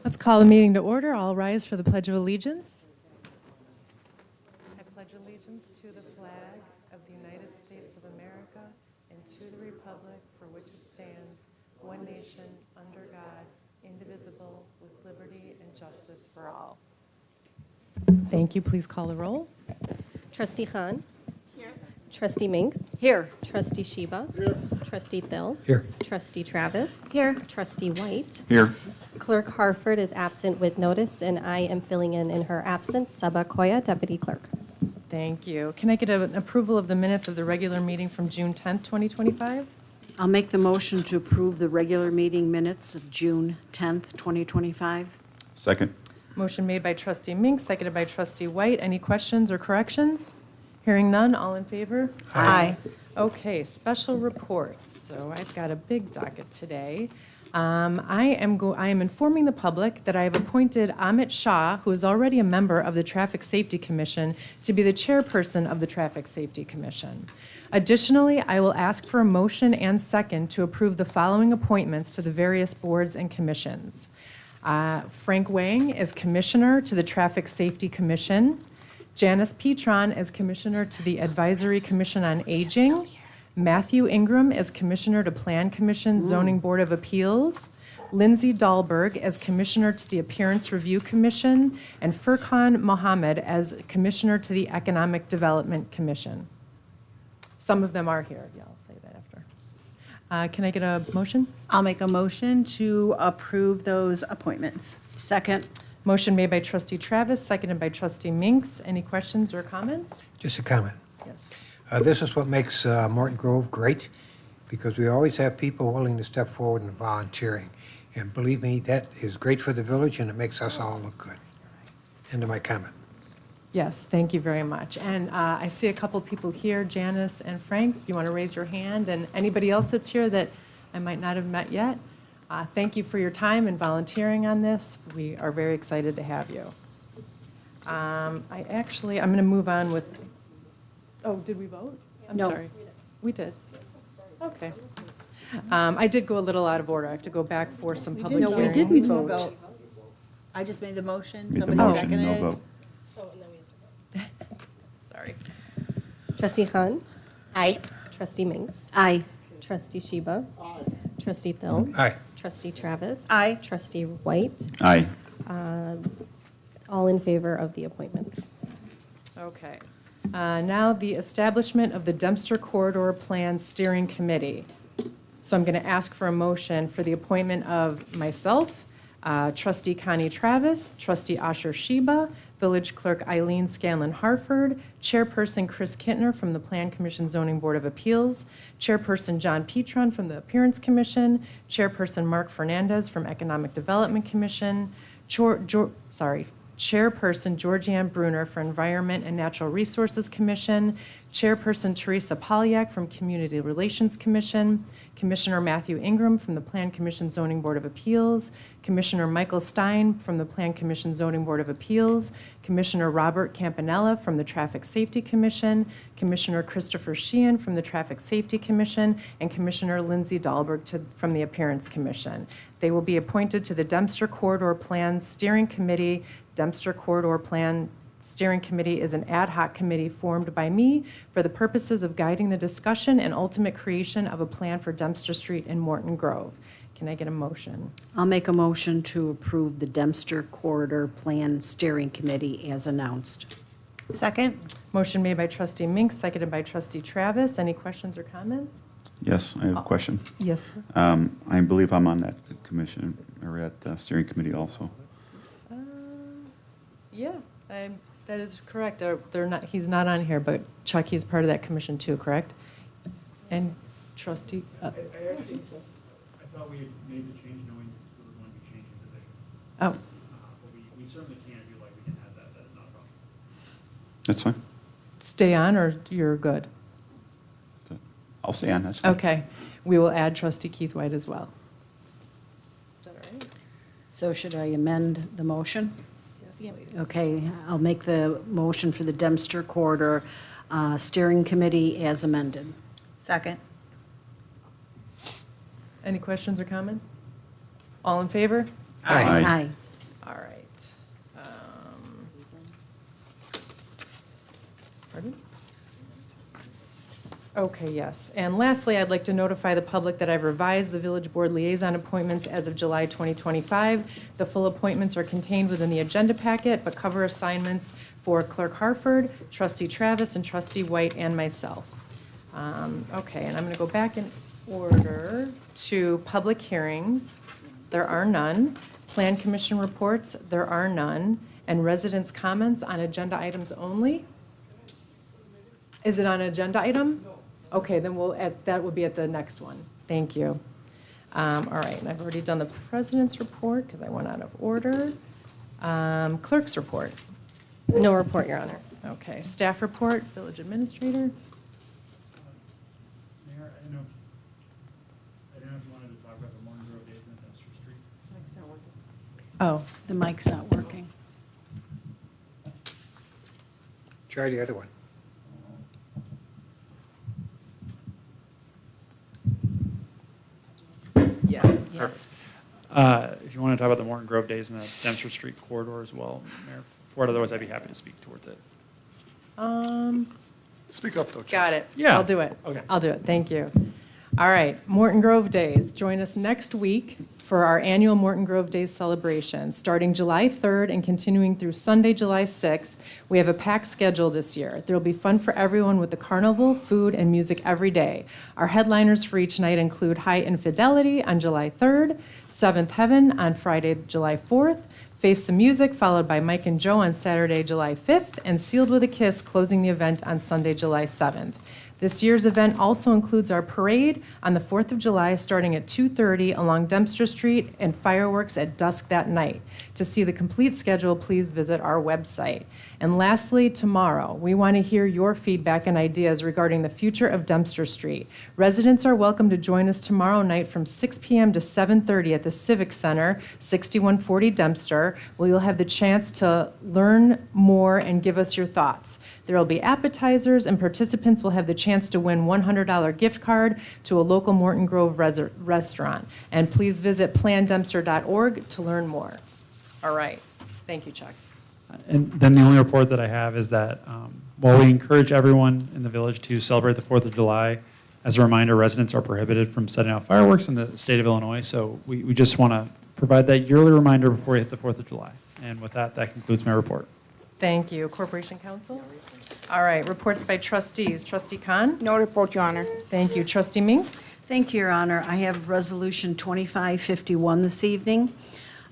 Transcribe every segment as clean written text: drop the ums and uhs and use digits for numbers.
Let's call the meeting to order. All rise for the Pledge of Allegiance. I pledge allegiance to the flag of the United States of America and to the republic for which it stands, one nation, under God, indivisible, with liberty and justice for all. Thank you. Please call the roll. Trustee Khan. Here. Trustee Minks. Here. Trustee Sheba. Here. Trustee Thill. Here. Trustee Travis. Here. Trustee White. Here. Clerk Harford is absent with notice, and I am filling in her absence. Saba Koya, Deputy Clerk. Thank you. Can I get an approval of the minutes of the regular meeting from June 10th, 2025? I'll make the motion to approve the regular meeting minutes of June 10th, 2025. Second. Motion made by Trustee Mink, seconded by Trustee White. Any questions or corrections? Hearing none, all in favor? Aye. Okay, special reports. So I've got a big docket today. I am informing the public that I have appointed Amit Shah, who is already a member of the Traffic Safety Commission, to be the chairperson of the Traffic Safety Commission. Additionally, I will ask for a motion and second to approve the following appointments to the various boards and commissions. Frank Wang as Commissioner to the Traffic Safety Commission. Janice Petron as Commissioner to the Advisory Commission on Aging. Matthew Ingram as Commissioner to Plan Commission Zoning Board of Appeals. Lindsay Dahlberg as Commissioner to the Appearance Review Commission. And Furqan Mohammed as Commissioner to the Economic Development Commission. Some of them are here. Yeah, I'll say that after. Can I get a motion? I'll make a motion to approve those appointments. Second. Motion made by Trustee Travis, seconded by Trustee Minks. Any questions or comments? Just a comment. Yes. This is what makes Morton Grove great, because we always have people willing to step forward and volunteering. And believe me, that is great for the village, and it makes us all look good. End of my comment. Yes, thank you very much. And I see a couple people here, Janice and Frank. You want to raise your hand? And anybody else that's here that I might not have met yet? Thank you for your time and volunteering on this. We are very excited to have you. I'm going to move on with, oh, did we vote? I'm No. sorry. We did. Okay. I did go a little out of order. I have to go back for some public No, we hearings. didn't vote. I just made the motion. Made the Somebody motion, seconded no it. vote. Sorry. Trustee Khan. Aye. Trustee Minks. Aye. Trustee Sheba. Trustee Thill. Aye. Trustee Travis. Aye. Trustee White. Aye. All in favor of the appointments. Okay. Now, the establishment of the Dempster Corridor Plan Steering Committee. So I'm going to ask for a motion for the appointment of myself, Trustee Connie Travis, Trustee Asher Sheba, Village Clerk Eileen Scanlon Harford, Chairperson Chris Kittner from the Plan Commission Zoning Board of Appeals, Chairperson John Petron from the Appearance Commission, Chairperson Mark Fernandez from Economic Development Commission, Chairperson Georgianne Bruner for Environment and Natural Resources Commission, Chairperson Teresa Polyak from Community Relations Commission, Commissioner Matthew Ingram from the Plan Commission Zoning Board of Appeals, Commissioner Michael Stein from the Plan Commission Zoning Board of Appeals, Commissioner Robert Campanella from the Traffic Safety Commission, Commissioner Christopher Sheehan from the Traffic Safety Commission, and Commissioner Lindsay Dahlberg from the Appearance Commission. They will be appointed to the Dempster Corridor Plan Steering Committee. Dempster Corridor Plan Steering Committee is an ad hoc committee formed by me for the purposes of guiding the discussion and ultimate creation of a plan for Dempster Street in Morton Grove. Can I get a motion? I'll make a motion to approve the Dempster Corridor Plan Steering Committee as announced. Second. Motion made by Trustee Mink, seconded by Trustee Travis. Any questions or comments? Yes, I have a question. Yes, sir. I believe I'm on that commission, or at the steering committee also. Yeah, that is correct. They're not. He's not on here, but Chuck, he's part of that commission too, correct? And Trustee. I actually, I thought we had made the change knowing we were going to be changing positions. Oh, But we we certainly can, if you like, we can add that, that is not a problem. That's fine. Stay on, or you're good? I'll stay on, that's fine. Okay. We will add trustee Keith White as well. Is that all right? So should I amend the motion? Yes, please. Okay, I'll make the motion for the Dempster Corridor Steering Committee as amended. Second. Any questions or comments? All in favor? Aye. Aye. All right. Pardon? Okay, yes. And lastly, I'd like to notify the public that I've revised the village board liaison appointments as of July 2025. The full appointments are contained within the agenda packet, but cover assignments for Clerk Harford, trustee Travis, and trustee White, and myself. Okay, and I'm going to go back in order to public hearings. There are none. Plan Commission reports, there are none. And residents' comments on agenda items only? Is it on an agenda item? Okay, then that will be at the next one. Thank you. All right, and I've already done the president's report because I went out of order. Clerk's report. No report, Your Honor. Okay, staff report, village administrator. Mayor, I didn't know if you wanted to talk about the Morton Grove days and the Dempster Street. Oh, The mic's not working. Try the other one. yeah. Yes. If you want to talk about the Morton Grove days and the Dempster Street corridor as well, Mayor, for it, otherwise I'd be happy to speak towards it. Speak up, though, Chuck. Got it. Yeah. I'll do it. Okay. I'll do it. Thank you. All right, Morton Grove Days. Join us next week for our annual Morton Grove Days celebration. Starting July 3rd and continuing through Sunday, July 6th, we have a packed schedule this year. There will be fun for everyone with the carnival, food, and music every day. Our headliners for each night include High Infidelity on July 3rd, Seventh Heaven on Friday, July 4th, Face the Music, followed by Mike and Joe on Saturday, July 5th, and Sealed with a Kiss closing the event on Sunday, July 7th. This year's event also includes our parade on the 4th of July, starting at 2:30 along Dempster Street, and fireworks at dusk that night. To see the complete schedule, please visit our website. And lastly, tomorrow, we want to hear your feedback and ideas regarding the future of Dempster Street. Residents are welcome to join us tomorrow night from 6 p.m. to 7:30 at the Civic Center, 6140 Dempster, where you'll have the chance to learn more and give us your thoughts. There will be appetizers, and participants will have the chance to win $100 gift card to a local Morton Grove restaurant. And please visit plandempster.org to learn more. All right. Thank you, Chuck. And then the only report that I have is that while we encourage everyone in the village to celebrate the 4th of July, as a reminder, residents are prohibited from setting off fireworks in the state of Illinois. So we just want to provide that yearly reminder before we hit the 4th of July. And with that, that concludes my report. Thank you. Corporation Counsel? All right. Reports by trustees. Trustee Khan? No report, Your Honor. Thank you. Trustee Minks? Thank you, Your Honor. I have Resolution 2551 this evening.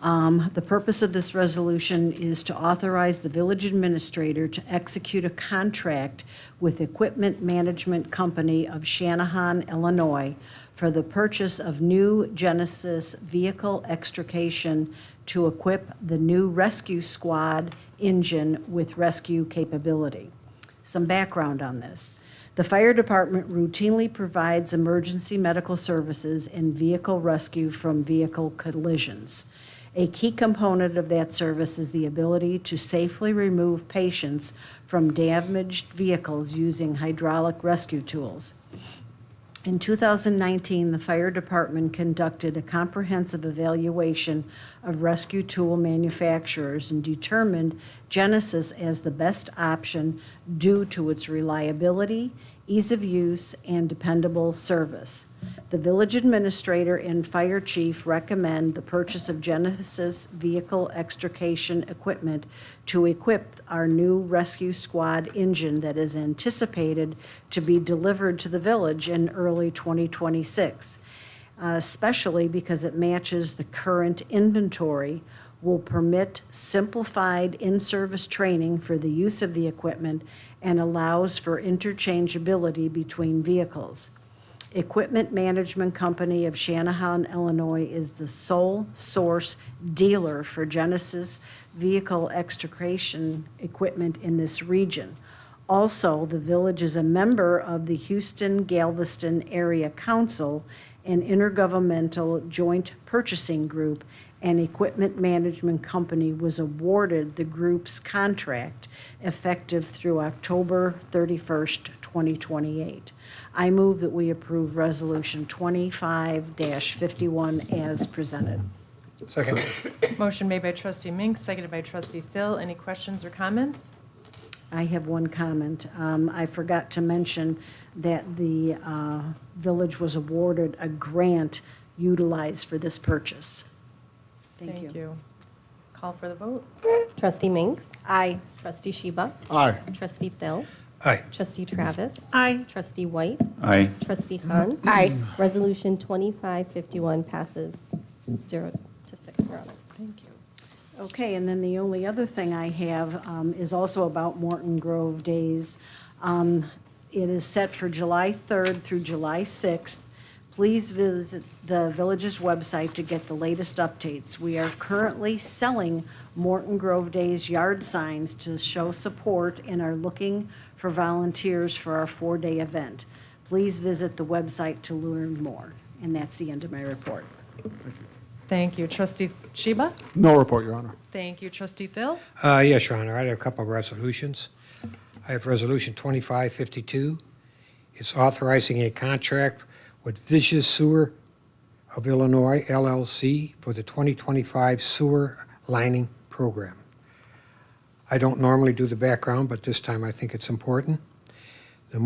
The purpose of this resolution is to authorize the village administrator to execute a contract with Equipment Management Company of Shanahan, Illinois, for the purchase of new Genesis vehicle extrication to equip the new rescue squad engine with rescue capability. Some background on this. The fire department routinely provides emergency medical services and vehicle rescue from vehicle collisions. A key component of that service is the ability to safely remove patients from damaged vehicles using hydraulic rescue tools. In 2019, the fire department conducted a comprehensive evaluation of rescue tool manufacturers and determined Genesis as the best option due to its reliability, ease of use, and dependable service. The village administrator and fire chief recommend the purchase of Genesis vehicle extrication equipment to equip our new rescue squad engine that is anticipated to be delivered to the village in early 2026, especially because it matches the current inventory, will permit simplified in-service training for the use of the equipment, and allows for interchangeability between vehicles. Equipment Management Company of Shanahan, Illinois is the sole source dealer for Genesis vehicle extrication equipment in this region. Also, the village is a member of the Houston-Galveston Area Council, an intergovernmental joint purchasing group, and Equipment Management Company was awarded the group's contract effective through October 31st, 2028. I move that we approve Resolution 25-51 as presented. Second. Motion made by trustee Mink, seconded by trustee Thill. Any questions or comments? I have one comment. I forgot to mention that the village was awarded a grant utilized for this purchase. Thank you. Call for the vote. Trustee Minks? Aye. Trustee Sheba? Aye. Trustee Thill? Aye. Trustee Travis? Aye. Trustee White? Aye. Trustee Hahn? Aye. Resolution 2551 passes 0 to 6, Your Honor. Thank you. Okay, and then the only other thing I have is also about Morton Grove Days. It is set for July 3rd through July 6th. Please visit the village's website to get the latest updates. We are currently selling Morton Grove Days yard signs to show support and are looking for volunteers for our 4-day event. Please visit the website to learn more. And that's the end of my report. Thank you. Trustee Sheba? No report, Your Honor. Thank you. Trustee Thill? Yes, Your Honor, I have a couple of resolutions. I have Resolution 2552. It's authorizing a contract with Vicious Sewer of Illinois, LLC, for the 2025 sewer lining program. I don't normally do the background, but this time I think it's important. The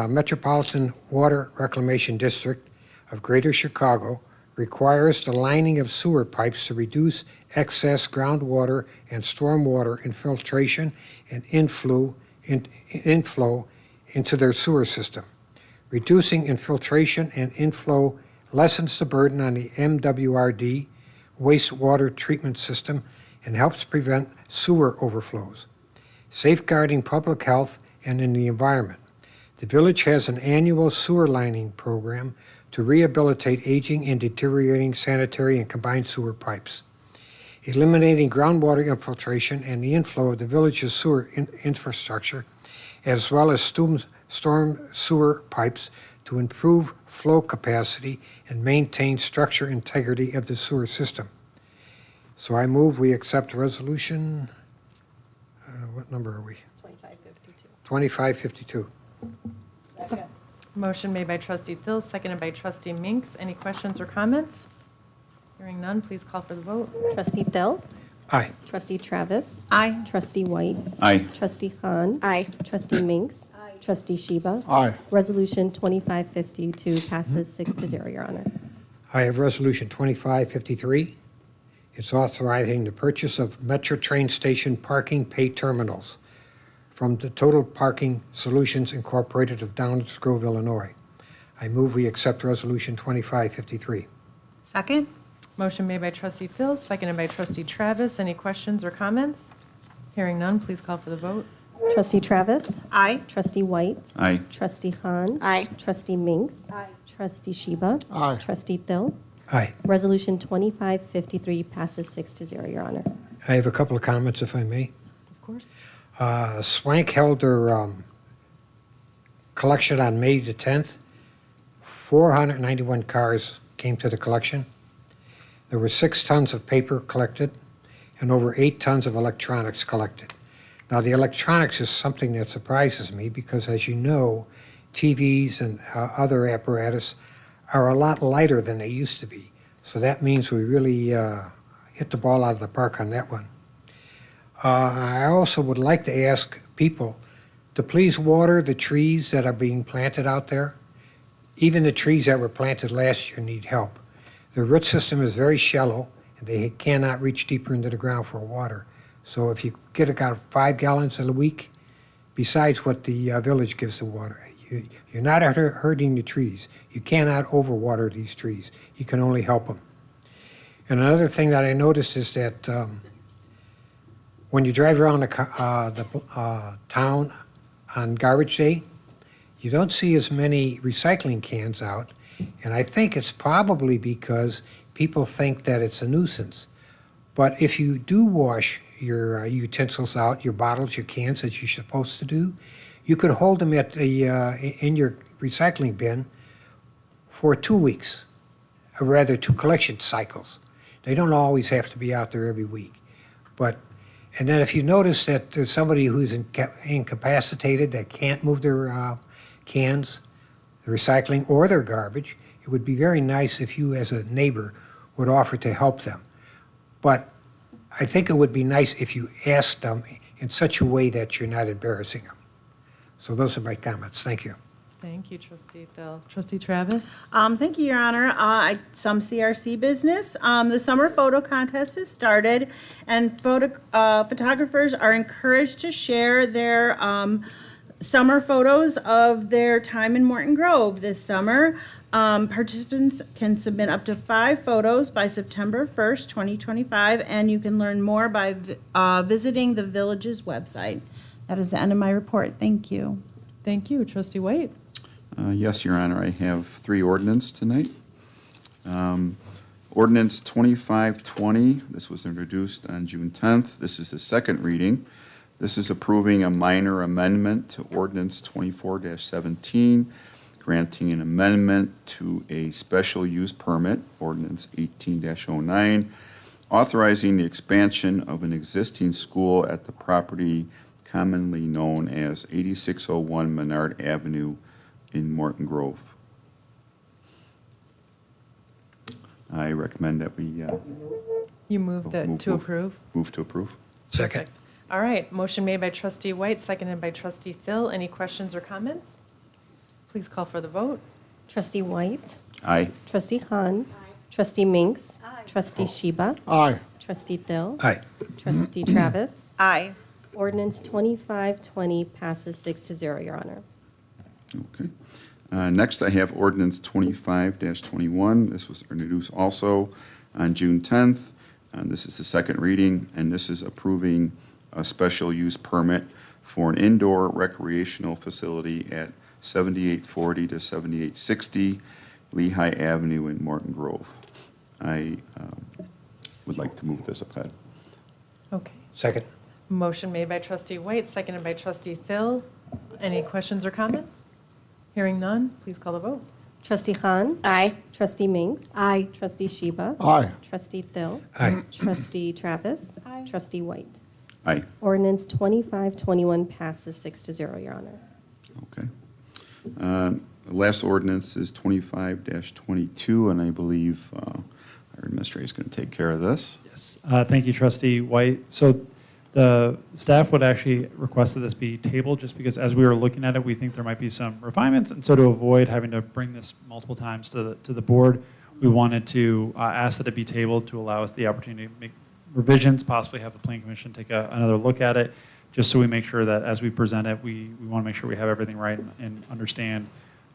Metropolitan Water Reclamation District of Greater Chicago requires the lining of sewer pipes to reduce excess groundwater and stormwater infiltration and inflow into their sewer system. Reducing infiltration and inflow lessens the burden on the MWRD wastewater treatment system and helps prevent sewer overflows, safeguarding public health and in the environment. The village has an annual sewer lining program to rehabilitate aging and deteriorating sanitary and combined sewer pipes, eliminating groundwater infiltration and the inflow of the village's sewer infrastructure, as well as storm sewer pipes to improve flow capacity and maintain structure integrity of the sewer system. So I move we accept resolution, what number are we? 2552. 2552. Motion made by trustee Thill, seconded by trustee Minks. Any questions or comments? Hearing none, please call for the vote. Trustee Thill? Aye. Trustee Travis? Aye. Trustee White? Aye. Trustee Hahn? Aye. Trustee Minks? Trustee Sheba? Aye. Resolution 2552 passes 6 to 0, Your Honor. I have Resolution 2553. It's authorizing the purchase of Metro train station parking pay terminals from the Total Parking Solutions Incorporated of Downers Grove, Illinois. I move we accept Resolution 2553. Second? Motion made by trustee Thill, seconded by trustee Travis. Any questions or comments? Hearing none, please call for the vote. Trustee Travis? Aye. Trustee White? Aye. Trustee Hahn? Aye. Trustee Minks? Trustee Sheba? Aye. Trustee Thill? Aye. Resolution 2553 passes 6 to 0, Your Honor. I have a couple of comments, if I may. Of course. Swank held their collection on May the 10th. 491 cars came to the collection. There were 6 tons of paper collected and over 8 tons of electronics collected. Now, the electronics is something that surprises me because, as you know, TVs and other apparatus are a lot lighter than they used to be. So that means we really hit the ball out of the park on that one. I also would like to ask people to please water the trees that are being planted out there. Even the trees that were planted last year need help. The root system is very shallow, and they cannot reach deeper into the ground for water. So if you get about 5 gallons a week, besides what the village gives the water, you're not hurting the trees. You cannot overwater these trees. You can only help them. And another thing that I noticed is that when you drive around the town on garbage day, you don't see as many recycling cans out, and I think it's probably because people think that it's a nuisance. But if you do wash your utensils out, your bottles, your cans, as you're supposed to do, you could hold them at the in your recycling bin for 2 weeks, or rather 2 collection cycles. They don't always have to be out there every week. But, and then if you notice that there's somebody who's incapacitated that can't move their cans, their recycling, or their garbage, it would be very nice if you as a neighbor would offer to help them. But I think it would be nice if you asked them in such a way that you're not embarrassing them. So those are my comments. Thank you. Thank you, Trustee Thill. Trustee Travis? Thank you, Your Honor. Some CRC business. The summer photo contest has started, and photographers are encouraged to share their summer photos of their time in Morton Grove this summer. Participants can submit up to 5 photos by September 1st, 2025, and you can learn more by visiting the village's website. That is the end of my report. Thank you. Thank you. Trustee White? Yes, Your Honor, I have 3 ordinance tonight. Ordinance 2520, this was introduced on June 10th. This is the second reading. This is approving a minor amendment to ordinance 24-17, granting an amendment to a special use permit, ordinance 18-09, authorizing the expansion of an existing school at the property commonly known as 8601 Menard Avenue in Morton Grove. I recommend that we You move to move- approve? move to approve. Second. All right, motion made by Trustee White, seconded by Trustee Thill. Any questions or comments? Please call for the vote. Trustee White, Aye. Trustee Khan, Trustee Minks, Trustee Sheba, Aye. Trustee Thill, Aye. Trustee Travis. Aye. Ordinance 2520 passes 6-0, Your Honor. Okay. Next, I have ordinance 25-21. This was introduced also on June 10th. This is the second reading, and this is approving a special use permit for an indoor recreational facility at 7840 to 7860 Lehigh Avenue in Morton Grove. I would like to move this ahead. Okay. Second. Motion made by Trustee White, seconded by Trustee Thill. Any questions or comments? Hearing none, please call the vote. Trustee Khan. Aye. Trustee Minks. Aye. Trustee Sheba. Aye. Trustee Thill. Aye. Trustee Travis. Aye. Trustee White. Aye. Ordinance 2521 passes 6-0, Your Honor. Okay. The last ordinance is 25-22, and I believe our administrator is going to take care of this. Yes, thank you, Trustee White. So the staff would actually request that this be tabled, just because as we were looking at it, we think there might be some refinements. And so to avoid having to bring this multiple times to the board, we wanted to ask that it be tabled to allow us the opportunity to make revisions, possibly have the Plan Commission take another look at it, just so we make sure that as we present it, we want to make sure we have everything right and understand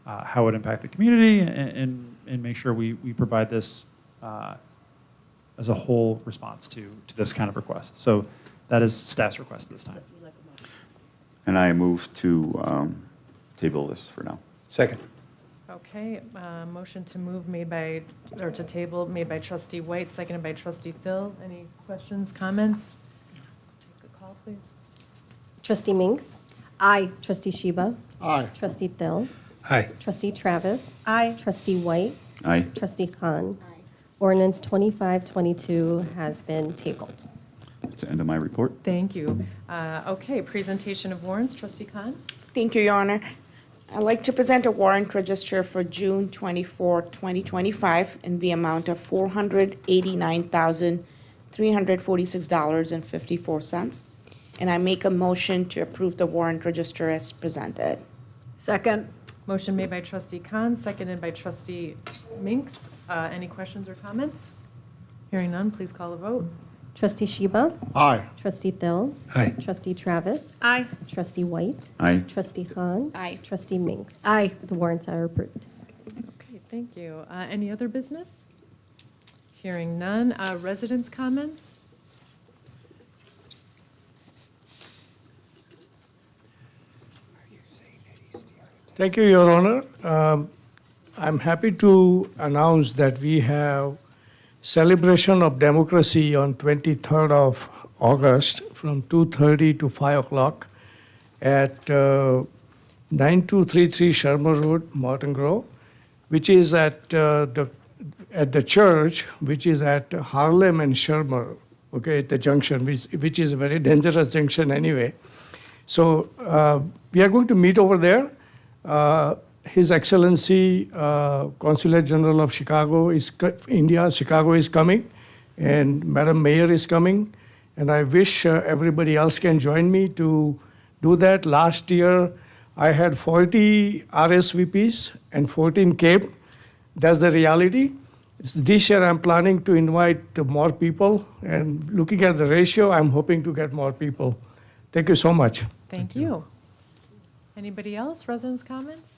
how it would impact the community and make sure we provide this as a whole response to this kind of request. So that is staff's request this time. And I move to table this for now. Second. Okay, motion to move made by, or to table made by Trustee White, seconded by Trustee Thill. Any questions, comments? Take a call, please. Trustee Minks. Aye. Trustee Sheba. Aye. Trustee Thill. Aye. Trustee Travis. Aye. Trustee White. Aye. Trustee Khan. Ordinance 2522 has been tabled. That's the end of my report. Thank you. Okay, presentation of warrants, Trustee Khan. Thank you, Your Honor. I'd like to present a warrant register for June 24, 2025, in the amount of $489,346.54. And I make a motion to approve the warrant register as presented. Second. Motion made by Trustee Khan, seconded by Trustee Minks. Any questions or comments? Hearing none, please call the vote. Trustee Sheba. Aye. Trustee Thill. Aye. Trustee Travis. Aye. Trustee White. Aye. Trustee Khan. Aye. Trustee Minks. Aye. The warrants are approved. Okay, thank you. Any other business? Hearing none. Residents' comments? Thank you, Your Honor. I'm happy to announce that we have celebration of democracy on 23rd of August from 2:30 to 5 o'clock at 9233 Shermer Road, Morton Grove, which is at the church, which is at Harlem and Shermer, okay, at the junction, which is a very dangerous junction anyway. So we are going to meet over there. His Excellency Consulate General of Chicago India, Chicago is coming, and Madam Mayor is coming, and I wish everybody else can join me to do that. Last year, I had 40 RSVPs and 14 came. That's the reality. This year, I'm planning to invite more people, and looking at the ratio, I'm hoping to get more people. Thank you so much. Thank you. Anybody else, residents' comments?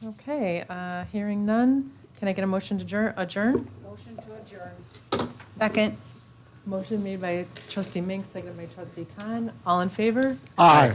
Okay, hearing none, can I get a motion to adjourn? Motion to adjourn. Second. Motion made by trustee Mink, seconded by trustee Khan. All in favor? Aye.